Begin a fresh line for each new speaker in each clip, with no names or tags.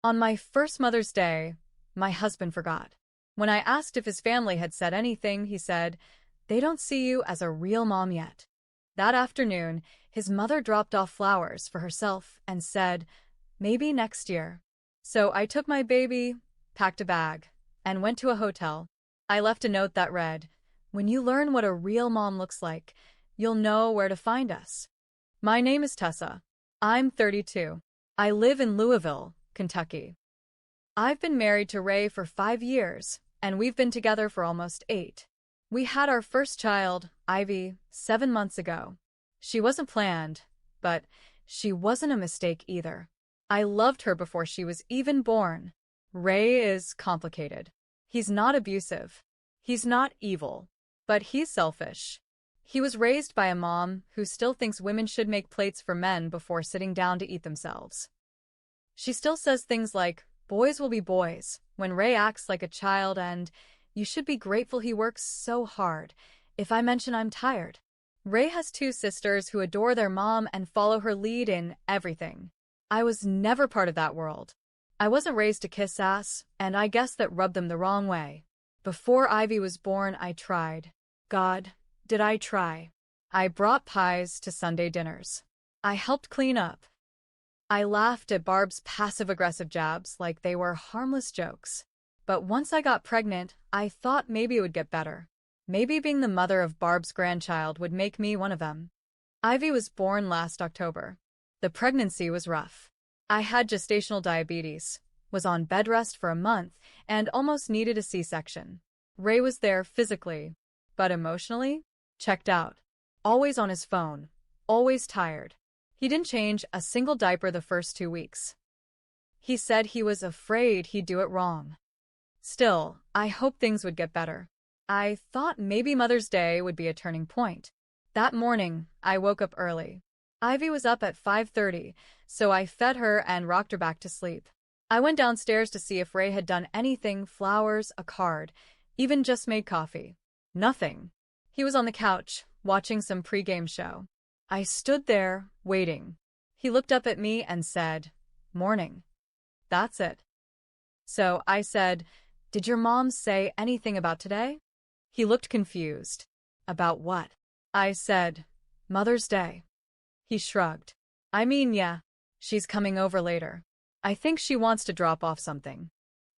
On my first Mother's Day, my husband forgot. When I asked if his family had said anything, he said, "They don't see you as a real mom yet." That afternoon, his mother dropped off flowers for herself and said, "Maybe next year." So I took my baby, packed a bag, and went to a hotel. I left a note that read, "When you learn what a real mom looks like, you'll know where to find us." My name is Tessa. I'm 32. I live in Louisville, Kentucky. I've been married to Ray for 5 years, and we've been together for almost 8. We had our first child, Ivy, 7 months ago. She wasn't planned, but she wasn't a mistake either. I loved her before she was even born. Ray is complicated. He's not abusive. He's not evil. But he's selfish. He was raised by a mom who still thinks women should make plates for men before sitting down to eat themselves. She still says things like, "Boys will be boys," when Ray acts like a child, and "You should be grateful he works so hard," if I mention I'm tired. Ray has 2 sisters who adore their mom and follow her lead in everything. I was never part of that world. I wasn't raised to kiss ass, and I guess that rubbed them the wrong way. Before Ivy was born, I tried. God, did I try. I brought pies to Sunday dinners. I helped clean up. I laughed at Barb's passive-aggressive jabs like they were harmless jokes. But once I got pregnant, I thought maybe it would get better. Maybe being the mother of Barb's grandchild would make me one of them. Ivy was born last October. The pregnancy was rough. I had gestational diabetes, was on bed rest for a month, and almost needed a C-section. Ray was there physically, but emotionally, checked out. Always on his phone, always tired. He didn't change a single diaper the first 2 weeks. He said he was afraid he'd do it wrong. Still, I hoped things would get better. I thought maybe Mother's Day would be a turning point. That morning, I woke up early. Ivy was up at 5:30, so I fed her and rocked her back to sleep. I went downstairs to see if Ray had done anything, flowers, a card, even just made coffee. Nothing. He was on the couch, watching some pre-game show. I stood there, waiting. He looked up at me and said, "Morning." That's it. So I said, "Did your mom say anything about today?" He looked confused. "About what?" I said, "Mother's Day." He shrugged. "I mean, yeah. She's coming over later. I think she wants to drop off something."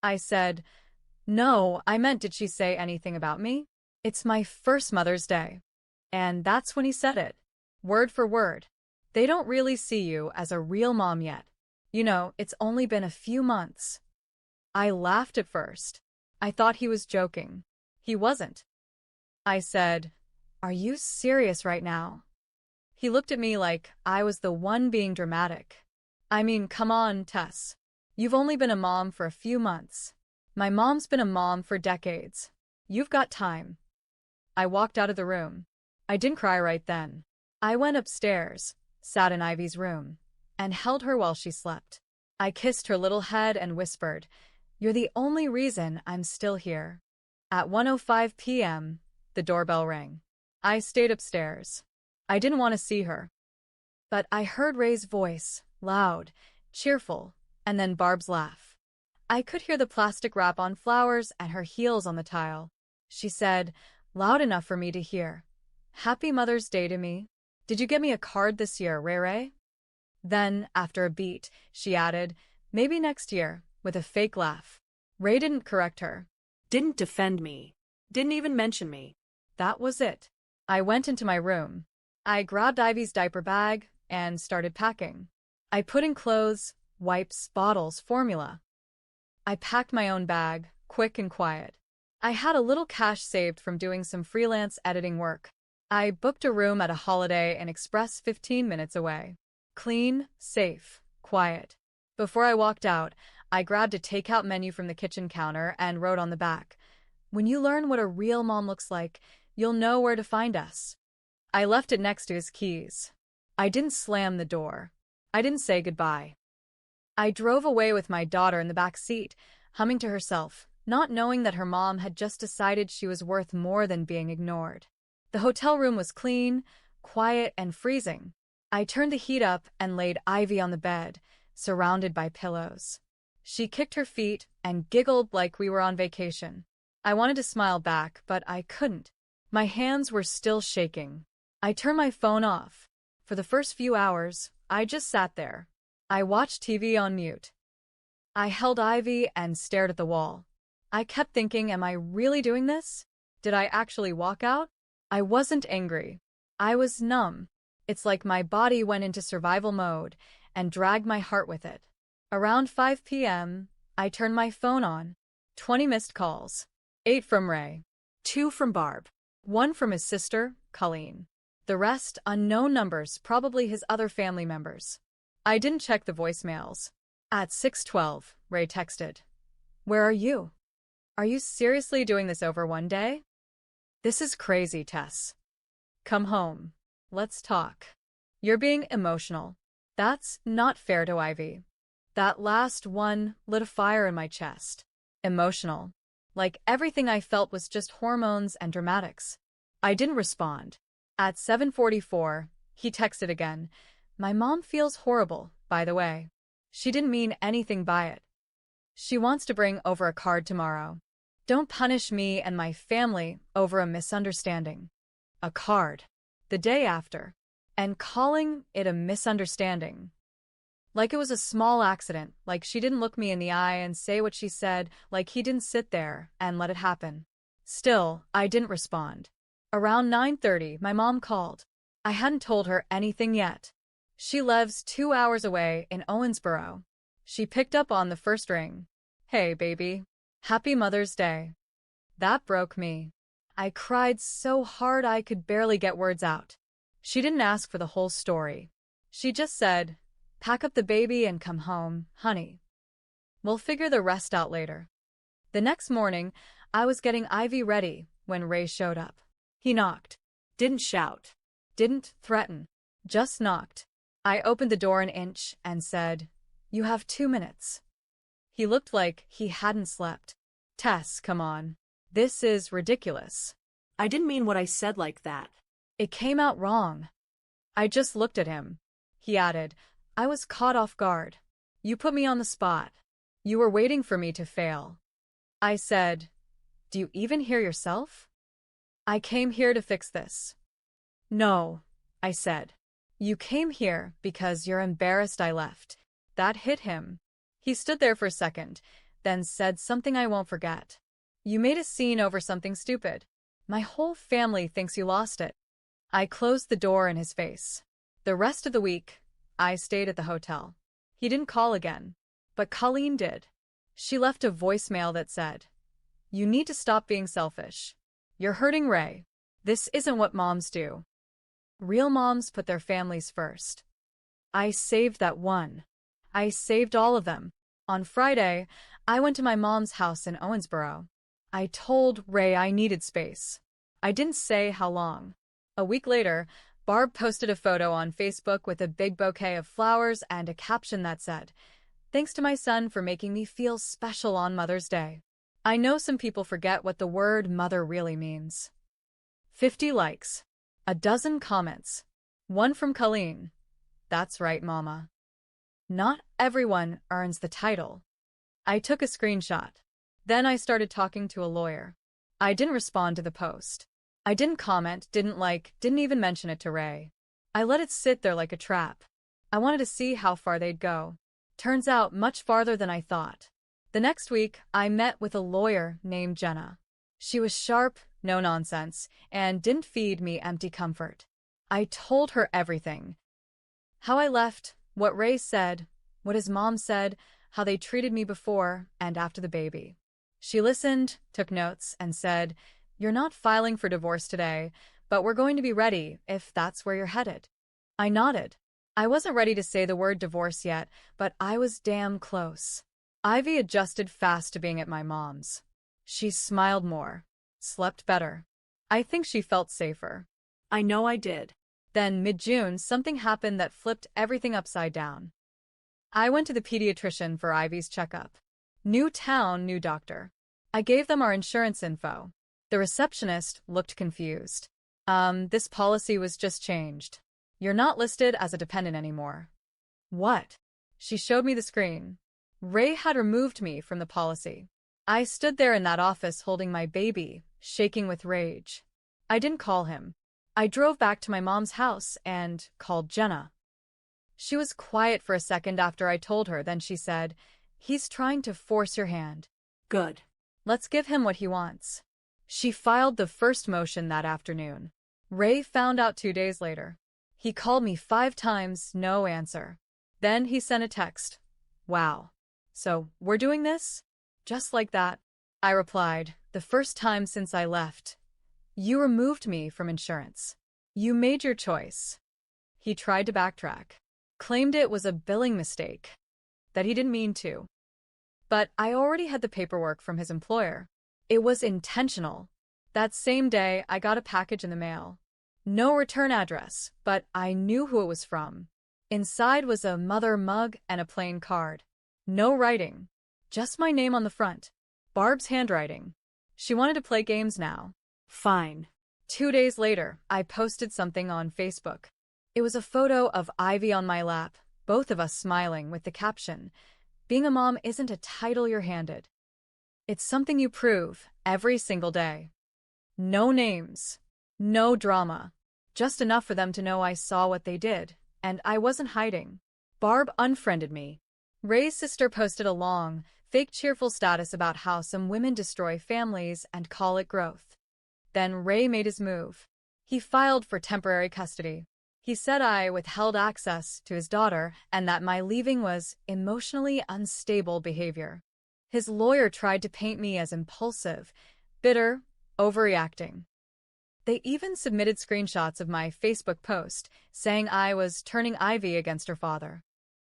I said, "No, I meant did she say anything about me? It's my first Mother's Day." And that's when he said it. Word for word. "They don't really see you as a real mom yet. You know, it's only been a few months." I laughed at first. I thought he was joking. He wasn't. I said, "Are you serious right now?" He looked at me like I was the one being dramatic. "I mean, come on, Tess. You've only been a mom for a few months. My mom's been a mom for decades. You've got time." I walked out of the room. I didn't cry right then. I went upstairs, sat in Ivy's room, and held her while she slept. I kissed her little head and whispered, "You're the only reason I'm still here." At 1:05 p.m., the doorbell rang. I stayed upstairs. I didn't want to see her. But I heard Ray's voice, loud, cheerful, and then Barb's laugh. I could hear the plastic wrap on flowers and her heels on the tile. She said, loud enough for me to hear, "Happy Mother's Day to me. Did you get me a card this year, Ray?" Then, after a beat, she added, "Maybe next year," with a fake laugh. Ray didn't correct her.
Didn't defend me. Didn't even mention me.
That was it. I went into my room. I grabbed Ivy's diaper bag and started packing. I put in clothes, wipes, bottles, formula. I packed my own bag, quick and quiet. I had a little cash saved from doing some freelance editing work. I booked a room at a Holiday Inn Express 15 minutes away. Clean, safe, quiet. Before I walked out, I grabbed a takeout menu from the kitchen counter and wrote on the back, "When you learn what a real mom looks like, you'll know where to find us." I left it next to his keys. I didn't slam the door. I didn't say goodbye. I drove away with my daughter in the back seat, humming to herself, not knowing that her mom had just decided she was worth more than being ignored. The hotel room was clean, quiet, and freezing. I turned the heat up and laid Ivy on the bed, surrounded by pillows. She kicked her feet and giggled like we were on vacation. I wanted to smile back, but I couldn't. My hands were still shaking. I turned my phone off. For the first few hours, I just sat there. I watched TV on mute. I held Ivy and stared at the wall. I kept thinking, am I really doing this? Did I actually walk out? I wasn't angry. I was numb. It's like my body went into survival mode and dragged my heart with it. Around 5 p.m., I turned my phone on. 20 missed calls. 8 from Ray.
2 from Barb.
1 from his sister, Colleen. The rest, unknown numbers, probably his other family members. I didn't check the voicemails. At 6:12, Ray texted. Where are you? Are you seriously doing this over one day? This is crazy, Tess. Come home. Let's talk. You're being emotional. That's not fair to Ivy. That last one lit a fire in my chest. Emotional. Like everything I felt was just hormones and dramatics. I didn't respond. At 7:44, he texted again. My mom feels horrible, by the way. She didn't mean anything by it. She wants to bring over a card tomorrow. Don't punish me and my family over a misunderstanding. A card. The day after. And calling it a misunderstanding. Like it was a small accident, like she didn't look me in the eye and say what she said, like he didn't sit there and let it happen. Still, I didn't respond. Around 9:30, my mom called. I hadn't told her anything yet. She lives 2 hours away in Owensboro. She picked up on the first ring. Hey, baby. Happy Mother's Day. That broke me. I cried so hard I could barely get words out. She didn't ask for the whole story. She just said, pack up the baby and come home, honey. We'll figure the rest out later. The next morning, I was getting Ivy ready when Ray showed up. He knocked.
Didn't shout.
Didn't threaten. Just knocked. I opened the door an inch and said, You have 2 minutes. He looked like he hadn't slept. Tess, come on. This is ridiculous.
I didn't mean what I said like that.
It came out wrong. I just looked at him. He added, I was caught off guard. You put me on the spot. You were waiting for me to fail. I said, Do you even hear yourself? I came here to fix this. No, I said. You came here because you're embarrassed I left. That hit him. He stood there for a second, then said something I won't forget. You made a scene over something stupid. My whole family thinks you lost it. I closed the door in his face. The rest of the week, I stayed at the hotel. He didn't call again, but Colleen did. She left a voicemail that said, You need to stop being selfish. You're hurting Ray. This isn't what moms do. Real moms put their families first. I saved that one. I saved all of them. On Friday, I went to my mom's house in Owensboro. I told Ray I needed space. I didn't say how long. A week later, Barb posted a photo on Facebook with a big bouquet of flowers and a caption that said, Thanks to my son for making me feel special on Mother's Day. I know some people forget what the word mother really means. 50 likes. A dozen comments. One from Colleen. That's right, Mama. Not everyone earns the title. I took a screenshot. Then I started talking to a lawyer. I didn't respond to the post. I didn't comment, didn't like, didn't even mention it to Ray. I let it sit there like a trap. I wanted to see how far they'd go. Turns out much farther than I thought. The next week, I met with a lawyer named Jenna. She was sharp, no nonsense, and didn't feed me empty comfort. I told her everything. How I left, what Ray said, what his mom said, how they treated me before and after the baby. She listened, took notes, and said, You're not filing for divorce today, but we're going to be ready if that's where you're headed. I nodded. I wasn't ready to say the word divorce yet, but I was damn close. Ivy adjusted fast to being at my mom's. She smiled more, slept better. I think she felt safer.
I know I did.
Then, mid-June, something happened that flipped everything upside down. I went to the pediatrician for Ivy's checkup. New town, new doctor. I gave them our insurance info. The receptionist looked confused. This policy was just changed. You're not listed as a dependent anymore. What? She showed me the screen. Ray had removed me from the policy. I stood there in that office holding my baby, shaking with rage. I didn't call him. I drove back to my mom's house and called Jenna. She was quiet for a second after I told her, then she said, "He's trying to force your hand.
Good.
Let's give him what he wants." She filed the first motion that afternoon. Ray found out 2 days later. He called me 5 times, no answer. Then he sent a text. "Wow. So, we're doing this?" Just like that. I replied, "The first time since I left. You removed me from insurance. You made your choice." He tried to backtrack. Claimed it was a billing mistake. That he didn't mean to. But I already had the paperwork from his employer. It was intentional. That same day, I got a package in the mail. No return address, but I knew who it was from. Inside was a mother mug and a plain card. No writing. Just my name on the front. Barb's handwriting. She wanted to play games now.
Fine.
2 days later, I posted something on Facebook. It was a photo of Ivy on my lap, both of us smiling, with the caption, "Being a mom isn't a title you're handed. It's something you prove every single day." No names. No drama. Just enough for them to know I saw what they did, and I wasn't hiding. Barb unfriended me. Ray's sister posted a long, fake cheerful status about how some women destroy families and call it growth. Then Ray made his move. He filed for temporary custody. He said I withheld access to his daughter and that my leaving was emotionally unstable behavior. His lawyer tried to paint me as impulsive, bitter, overreacting. They even submitted screenshots of my Facebook post, saying I was turning Ivy against her father.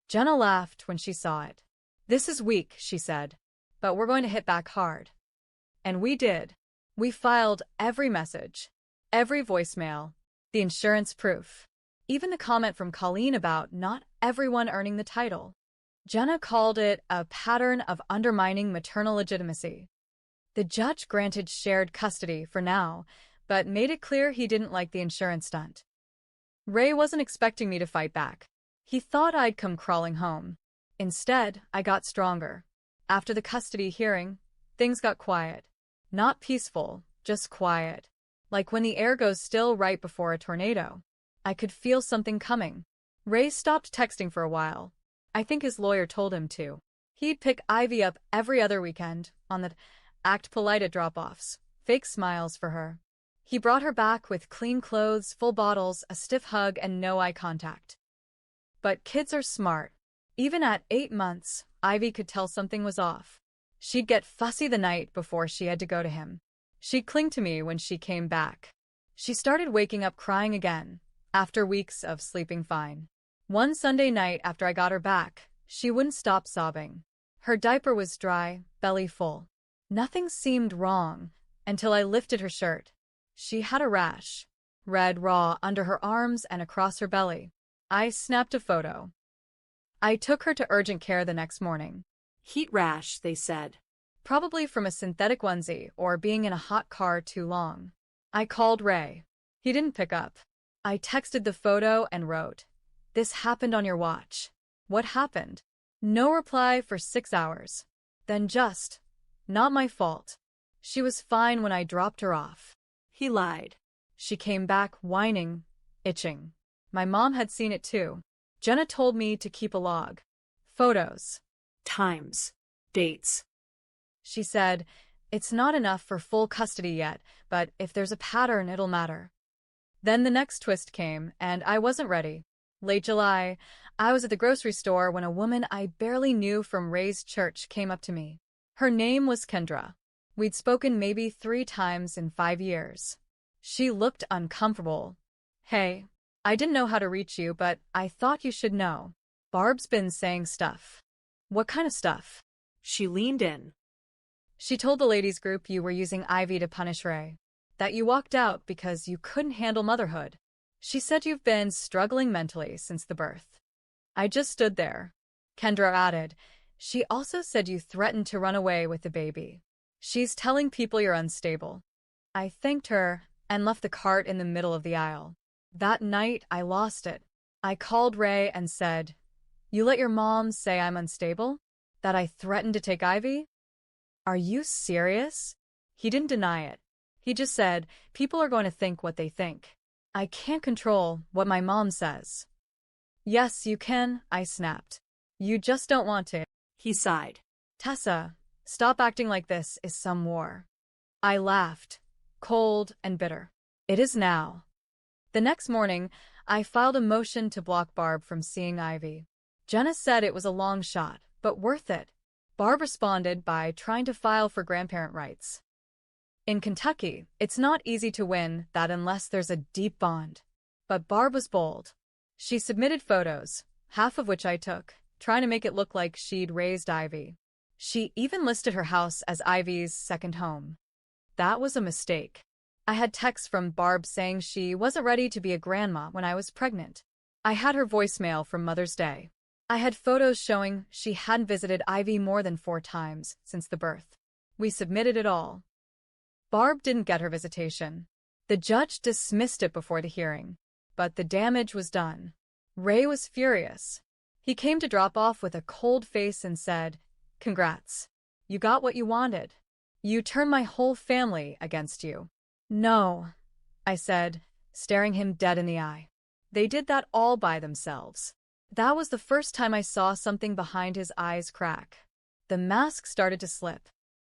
Jenna laughed when she saw it. "This is weak," she said, "but we're going to hit back hard." And we did. We filed every message, every voicemail, the insurance proof, even the comment from Colleen about not everyone earning the title. Jenna called it a pattern of undermining maternal legitimacy. The judge granted shared custody for now, but made it clear he didn't like the insurance stunt. Ray wasn't expecting me to fight back. He thought I'd come crawling home. Instead, I got stronger. After the custody hearing, things got quiet. Not peaceful, just quiet. Like when the air goes still right before a tornado. I could feel something coming. Ray stopped texting for a while. I think his lawyer told him to. He'd pick Ivy up every other weekend, on the act polite at drop-offs, fake smiles for her. He brought her back with clean clothes, full bottles, a stiff hug, and no eye contact. But kids are smart. Even at 8 months, Ivy could tell something was off. She'd get fussy the night before she had to go to him. She'd cling to me when she came back. She started waking up crying again, after weeks of sleeping fine. One Sunday night after I got her back, she wouldn't stop sobbing. Her diaper was dry, belly full. Nothing seemed wrong until I lifted her shirt. She had a rash, red raw under her arms and across her belly. I snapped a photo. I took her to urgent care the next morning.
Heat rash, they said.
Probably from a synthetic onesie or being in a hot car too long. I called Ray. He didn't pick up. I texted the photo and wrote, "This happened on your watch. What happened?" No reply for 6 hours. Then just, "Not my fault. She was fine when I dropped her off."
He lied.
She came back whining, itching. My mom had seen it too. Jenna told me to keep a log. Photos.
Times. Dates.
She said, "It's not enough for full custody yet, but if there's a pattern, it'll matter." Then the next twist came, and I wasn't ready. Late July, I was at the grocery store when a woman I barely knew from Ray's church came up to me. Her name was Kendra. We'd spoken maybe 3 times in 5 years. She looked uncomfortable. "Hey, I didn't know how to reach you, but I thought you should know. Barb's been saying stuff." "What kind of stuff?"
She leaned in.
"She told the ladies group you were using Ivy to punish Ray. That you walked out because you couldn't handle motherhood. She said you've been struggling mentally since the birth." I just stood there. Kendra added, "She also said you threatened to run away with the baby. She's telling people you're unstable." I thanked her and left the cart in the middle of the aisle. That night, I lost it. I called Ray and said, "You let your mom say I'm unstable?" That I threatened to take Ivy? Are you serious? He didn't deny it. He just said, people are going to think what they think. I can't control what my mom says. Yes, you can, I snapped. You just don't want to.
He sighed.
Tessa, stop acting like this is some war. I laughed, cold and bitter. It is now. The next morning, I filed a motion to block Barb from seeing Ivy. Jenna said it was a long shot, but worth it. Barb responded by trying to file for grandparent rights. In Kentucky, it's not easy to win that unless there's a deep bond. But Barb was bold. She submitted photos, half of which I took, trying to make it look like she'd raised Ivy. She even listed her house as Ivy's second home. That was a mistake. I had texts from Barb saying she wasn't ready to be a grandma when I was pregnant. I had her voicemail from Mother's Day. I had photos showing she hadn't visited Ivy more than 4 times since the birth. We submitted it all. Barb didn't get her visitation. The judge dismissed it before the hearing. But the damage was done. Ray was furious. He came to drop off with a cold face and said, "Congrats. You got what you wanted. You turned my whole family against you." "No," I said, staring him dead in the eye. "They did that all by themselves." That was the first time I saw something behind his eyes crack. The mask started to slip.